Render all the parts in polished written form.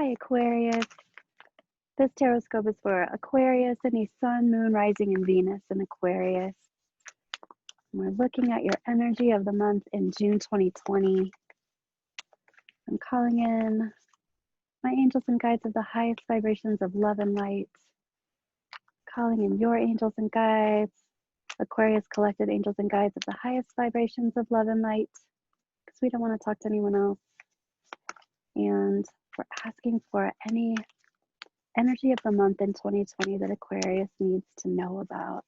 Hi, Aquarius. This tarot scope is for Aquarius, any Sun, Moon, Rising, and Venus in Aquarius. And we're looking at your energy of the month in June 2020. I'm calling in my angels and guides of the highest vibrations of love and light. Calling in your angels and guides, Aquarius collected angels and guides of the highest vibrations of love and light, because we don't want to talk to anyone else. And we're asking for any energy of the month in 2020 that Aquarius needs to know about.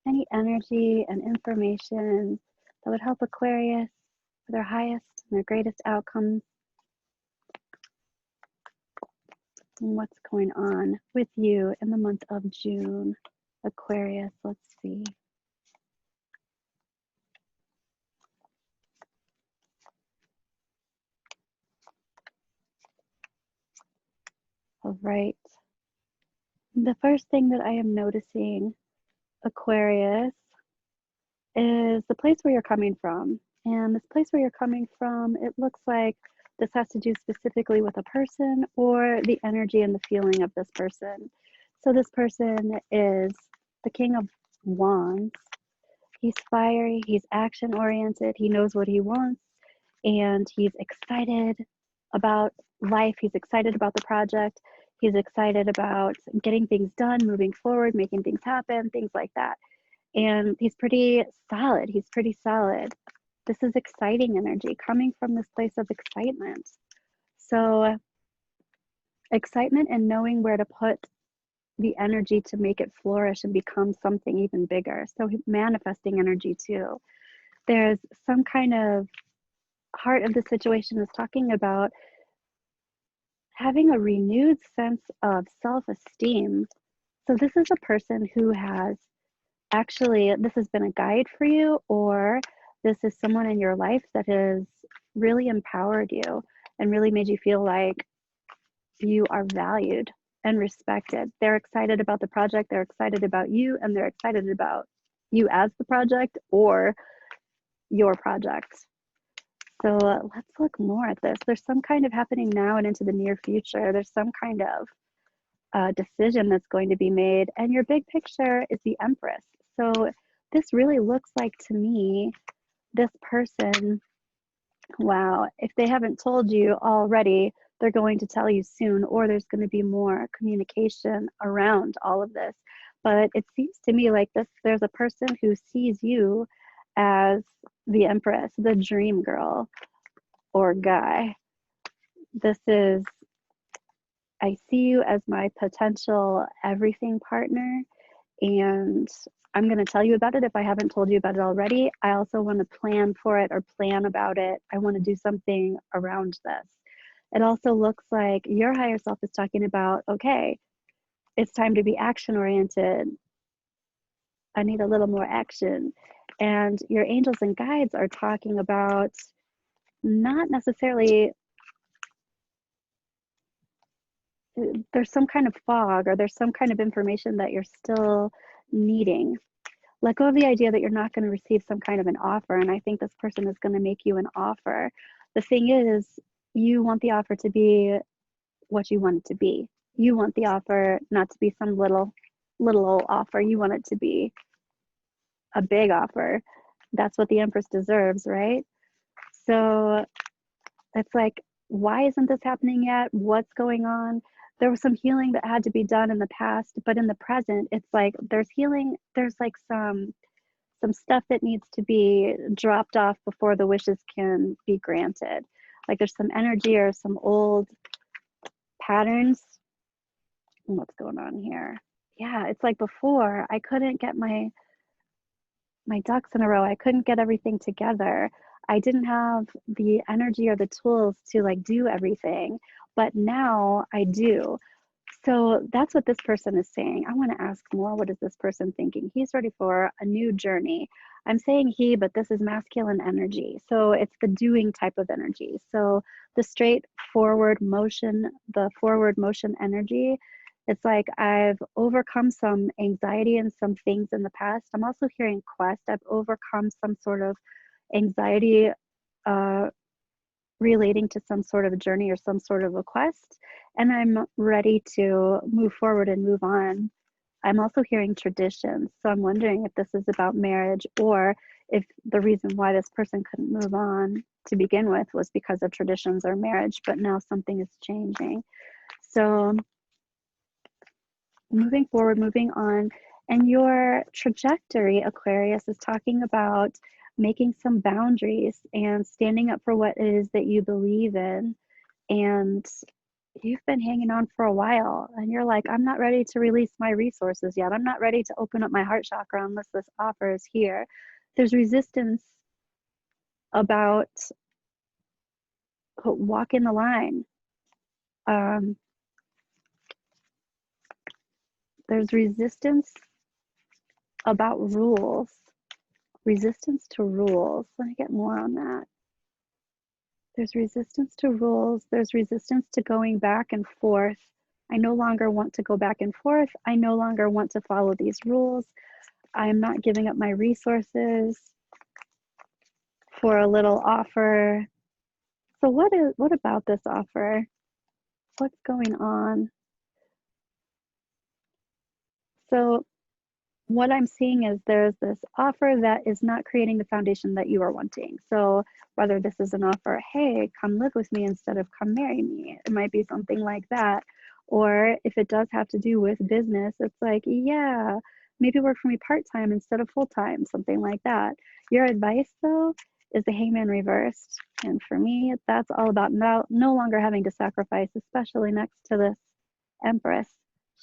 Any energy and information that would help Aquarius for their highest and their greatest outcomes. And what's going on with you in the month of June, Aquarius? Let's see. All right. The first thing that I am noticing, Aquarius, is the place where you're coming from. And this place where you're coming from, it looks like this has to do specifically with a person or the energy and the feeling of this person. So this person is the King of Wands. He's fiery, he's action oriented, he knows what he wants, and he's excited about life. He's excited about the project. He's excited about getting things done, moving forward, making things happen, things like that. And he's pretty solid. He's pretty solid. This is exciting energy coming from this place of excitement. So excitement and knowing where to put the energy to make it flourish and become something even bigger. So manifesting energy too. There's some kind of heart of the situation is talking about having a renewed sense of self-esteem. So this is a person who has actually, this has been a guide for you, or this is someone in your life that has really empowered you and really made you feel like you are valued and respected. They're excited about the project, they're excited about you, and they're excited about you as the project or your project. So let's look more at this. There's some kind of happening now and into the near future. There's some kind of decision that's going to be made. And your big picture is the Empress. So this really looks like, to me, this person, wow, if they haven't told you already, they're going to tell you soon, or there's going to be more communication around all of this. But it seems to me like there's a person who sees you as the Empress, the dream girl or guy. This is, I see you as my potential everything partner, and I'm going to tell you about it if I haven't told you about it already. I also want to plan for it or plan about it. I want to do something around this. It also looks like your higher self is talking about, okay, it's time to be action oriented. I need a little more action. And your angels and guides are talking about not necessarily, there's some kind of fog, or there's some kind of information that you're still needing. Let go of the idea that you're not going to receive some kind of an offer. And I think this person is going to make you an offer. The thing is, you want the offer to be what you want it to be. You want the offer not to be some little old offer. You want it to be a big offer. That's what the Empress deserves, right? So it's like, why isn't this happening yet? What's going on? There was some healing that had to be done in the past, but in the present, it's like there's healing, there's like some stuff that needs to be dropped off before the wishes can be granted. Like there's some energy or some old patterns. What's going on here? Yeah, it's like before I couldn't get my ducks in a row. I couldn't get everything together. I didn't have the energy or the tools to like do everything, but now I do. So that's what this person is saying. I want to ask more. What is this person thinking? He's ready for a new journey. I'm saying he, but this is masculine energy. So it's the doing type of energy. So the straight forward motion, the forward motion energy, it's like I've overcome some anxiety and some things in the past. I'm also hearing quest. I've overcome some sort of anxiety relating to some sort of a journey or some sort of a quest, and I'm ready to move forward and move on. I'm also hearing traditions. So I'm wondering if this is about marriage, or if the reason why this person couldn't move on to begin with was because of traditions or marriage, but now something is changing. So moving forward, moving on, and your trajectory, Aquarius, is talking about making some boundaries and standing up for what it is that you believe in. And you've been hanging on for a while, and you're like, I'm not ready to release my resources yet. I'm not ready to open up my heart chakra unless this offer is here. There's resistance about walking the line. There's resistance about rules, resistance to rules. Let me get more on that. There's resistance to rules. There's resistance to going back and forth. I no longer want to go back and forth. I no longer want to follow these rules. I'm not giving up my resources for a little offer. So what about this offer? What's going on? So what I'm seeing is there's this offer that is not creating the foundation that you are wanting. So whether this is an offer, hey, come live with me instead of come marry me, it might be something like that. Or if it does have to do with business, it's like, yeah, maybe work for me part-time instead of full-time, something like that. Your advice, though, is the Hangman reversed. And for me, that's all about no longer having to sacrifice, especially next to this Empress.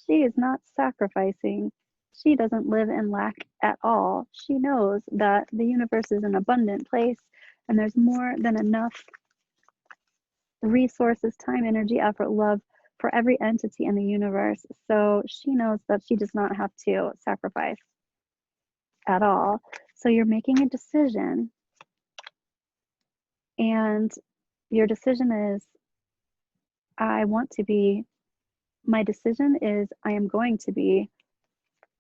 She is not sacrificing. She doesn't live in lack at all. She knows that the universe is an abundant place, and there's more than enough resources, time, energy, effort, love for every entity in the universe. So she knows that she does not have to sacrifice at all. So you're making a decision, and your decision is, my decision is I am going to be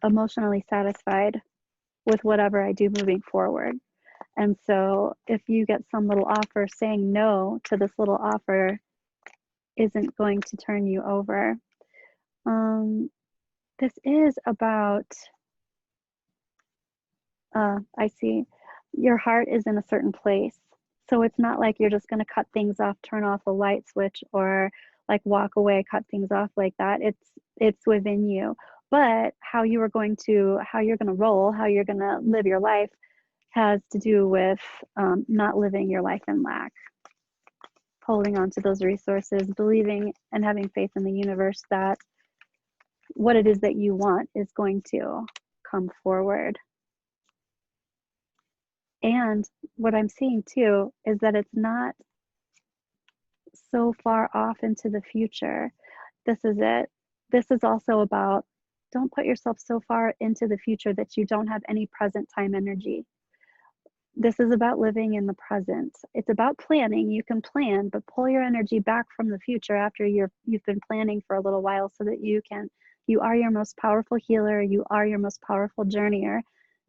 emotionally satisfied with whatever I do moving forward. And so if you get some little offer, saying no to this little offer isn't going to turn you over. This is about, I see, your heart is in a certain place. So it's not like you're just going to cut things off, turn off a light switch, or like walk away, cut things off like that. It's within you. But how you're going to roll, how you're going to live your life has to do with not living your life in lack, holding on to those resources, believing and having faith in the universe that what it is that you want is going to come forward. And what I'm seeing too is that it's not so far off into the future. This is it. This is also about, don't put yourself so far into the future that you don't have any present time energy. This is about living in the present. It's about planning. You can plan, but pull your energy back from the future after you've been planning for a little while, so that you are your most powerful healer. You are your most powerful journeyer.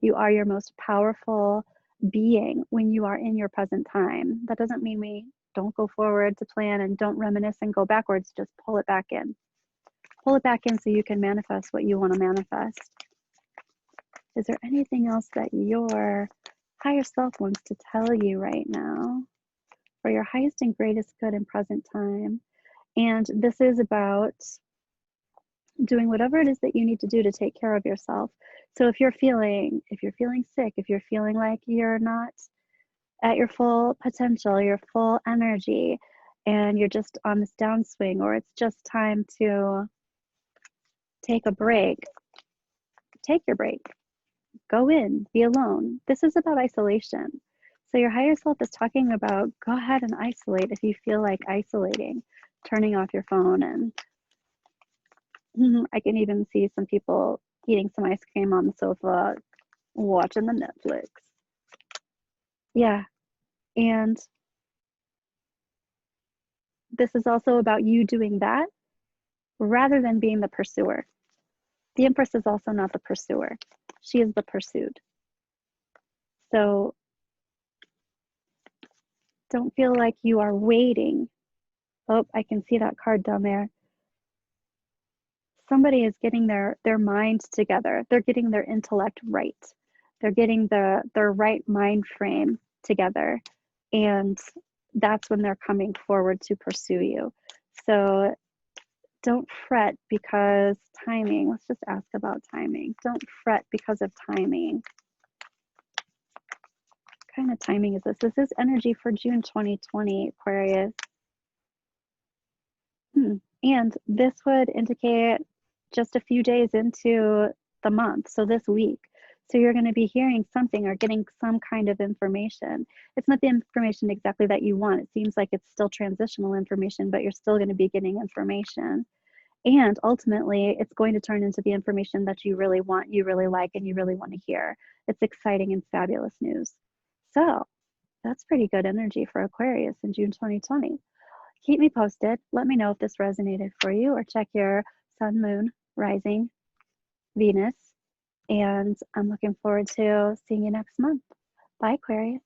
You are your most powerful being when you are in your present time. That doesn't mean we don't go forward to plan and don't reminisce and go backwards. Just pull it back in. Pull it back in so you can manifest what you want to manifest. Is there anything else that your higher self wants to tell you right now for your highest and greatest good in present time? And this is about doing whatever it is that you need to do to take care of yourself. So if you're feeling sick, if you're feeling like you're not at your full potential, your full energy, and you're just on this downswing, or it's just time to take a break, take your break. Go in, be alone. This is about isolation. So your higher self is talking about, go ahead and isolate if you feel like isolating, turning off your phone. And I can even see some people eating some ice cream on the sofa, watching the Netflix. Yeah. And this is also about you doing that rather than being the pursuer. The Empress is also not the pursuer. She is the pursued. So Don't feel like you are waiting. Oh, I can see that card down there. Somebody is getting their mind together. They're getting their intellect right. They're getting their right mind frame together. And that's when they're coming forward to pursue you. So don't fret because timing. Let's just ask about timing. Don't fret because of timing. What kind of timing is this? This is energy for June 2020, Aquarius. And this would indicate just a few days into the month, so this week. So you're going to be hearing something or getting some kind of information. It's not the information exactly that you want. It seems like it's still transitional information, but you're still going to be getting information. And ultimately, it's going to turn into the information that you really want, you really like, and you really want to hear. It's exciting and fabulous news. So that's pretty good energy for Aquarius in June 2020. Keep me posted. Let me know if this resonated for you, or check your sun, moon, rising, Venus. And I'm looking forward to seeing you next month. Bye, Aquarius.